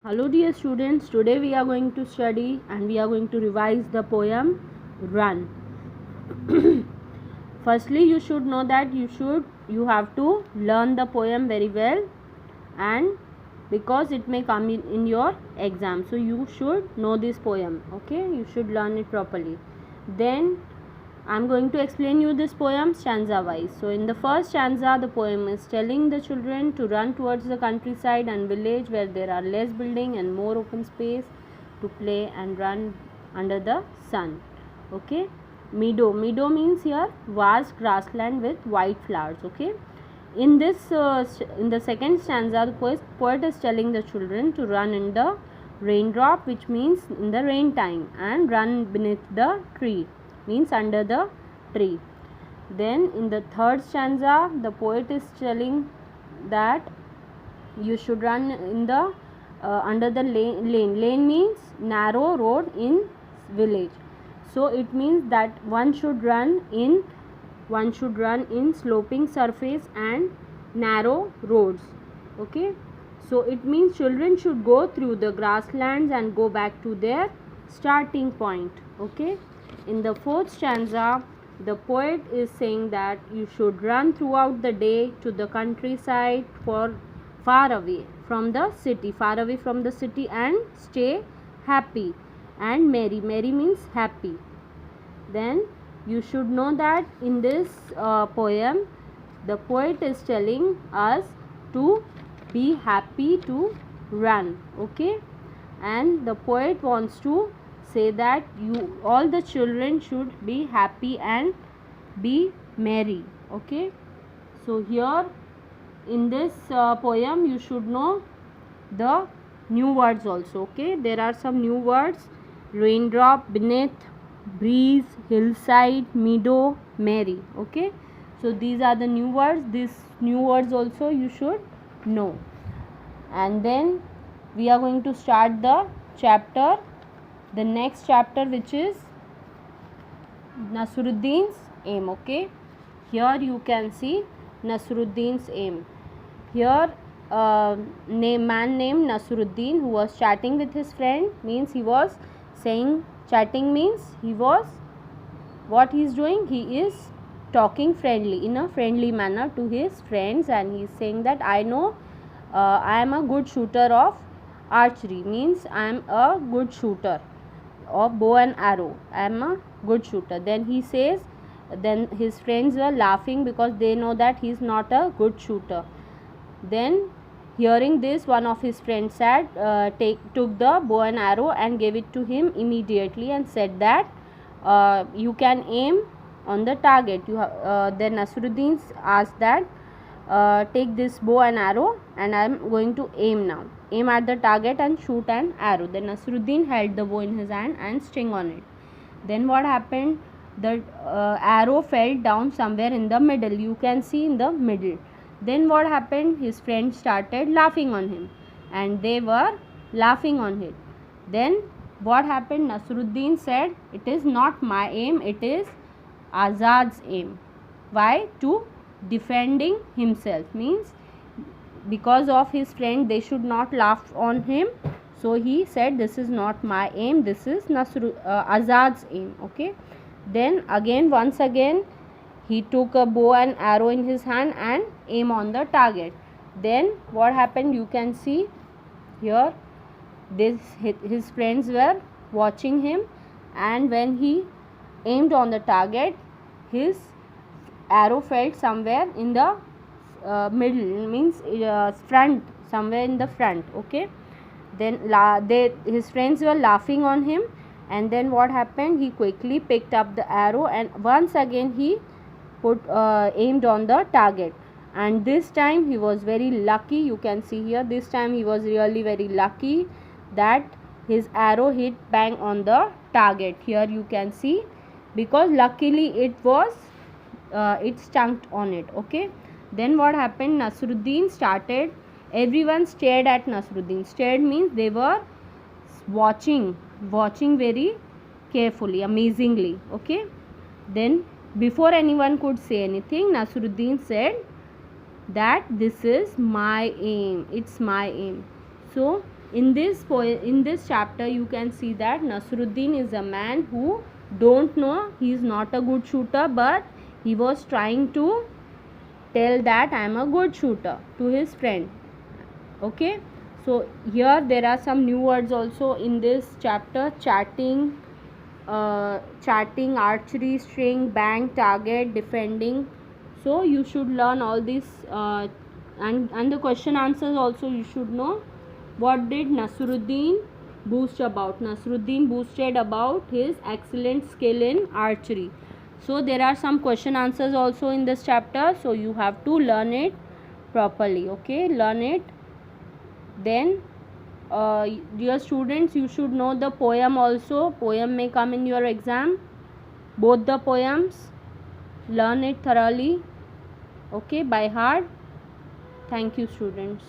Hello dear students, today we are going to study and we are going to revise the poem Run. Firstly, you should know that you have to learn the poem very well, and because it may come in your exam, so you should know this poem. Okay, you should learn it properly. Then I'm going to explain you this poem stanza wise. So in the first stanza, the poem is telling the children to run towards the countryside and village where there are less building and more open space to play and run under the sun. Okay. Meadow means here vast grassland with white flowers. Okay. In the second stanza, the poet is telling the children to run in the raindrop, which means in the rain time, and run beneath the tree, means under the tree. Then in the third stanza, the poet is telling that you should run in the under the lane means narrow road in village, so it means that one should run in sloping surface and narrow roads. Okay, so it means children should go through the grasslands and go back to their starting point. Okay, in the fourth stanza, the poet is saying that you should run throughout the day to the countryside for far away from the city, and stay happy and merry. Merry means happy. Then you should know that in this poem, the poet is telling us to be happy to run. Okay, and the poet wants to say that all the children should be happy and be merry. Okay, so here in this poem you should know the new words also. Okay, there are some new words: raindrop, beneath, breeze, hillside, meadow, merry. Okay, so these are the new words. These new words also you should know. And then we are going to start the next chapter, which is Nasruddin's aim. Okay, here you can see Nasruddin's aim. Here man named Nasruddin, who was chatting with his friend, means he was saying, chatting means he was, what he is doing, he is talking friendly, in a friendly manner to his friends, and he is saying that I know I am a good shooter of archery, means I am a good shooter of bow and arrow, I am a good shooter. Then he says, then his friends were laughing because they know that he is not a good shooter. Then hearing this, one of his friends said, took the bow and arrow and gave it to him immediately and said that you can aim on the target. Then Nasruddin asked that take this bow and arrow and I am going to aim now. Aim at the target and shoot an arrow. Then Nasruddin held the bow in his hand and string on it. Then what happened? The arrow fell down somewhere in the middle. You can see in the middle. Then what happened? His friends started laughing on him, and they were laughing on it. Then what happened? Nasruddin said, it is not my aim, it is Azad's aim. Why? To defending himself, means because of his friend they should not laugh on him, so he said this is not my aim, this is Azad's aim. Okay, then once again he took a bow and arrow in his hand and aim on the target. Then what happened? You can see here, his friends were watching him, and when he aimed on the target, his arrow fell somewhere in the middle, means front, somewhere in the front. Okay, then his friends were laughing on him, and then what happened? He quickly picked up the arrow and once again he aimed on the target, and this time he was very lucky. You can see here, this time he was really very lucky that his arrow hit bang on the target. Here you can see, because luckily it stuck on it. Okay, then what happened? Nasruddin started, everyone stared at Nasruddin. Stared means they were watching very carefully, amazingly. Okay, then before anyone could say anything, Nasruddin said that this is my aim, it's my aim. So in this chapter you can see that Nasruddin is a man who don't know, he is not a good shooter, but he was trying to tell that I am a good shooter to his friend. Okay, so here there are some new words also in this chapter: chatting, archery, string, bank, target, defending. So you should learn all these, and the question answers also you should know. What did Nasruddin boast about? Nasruddin boasted about his excellent skill in archery. So there are some question answers also in this chapter, so you have to learn it properly. Okay, learn it. Then dear students, you should know the poem also. Poem may come in your exam, both the poems. Learn it thoroughly, okay, by heart. Thank you, students.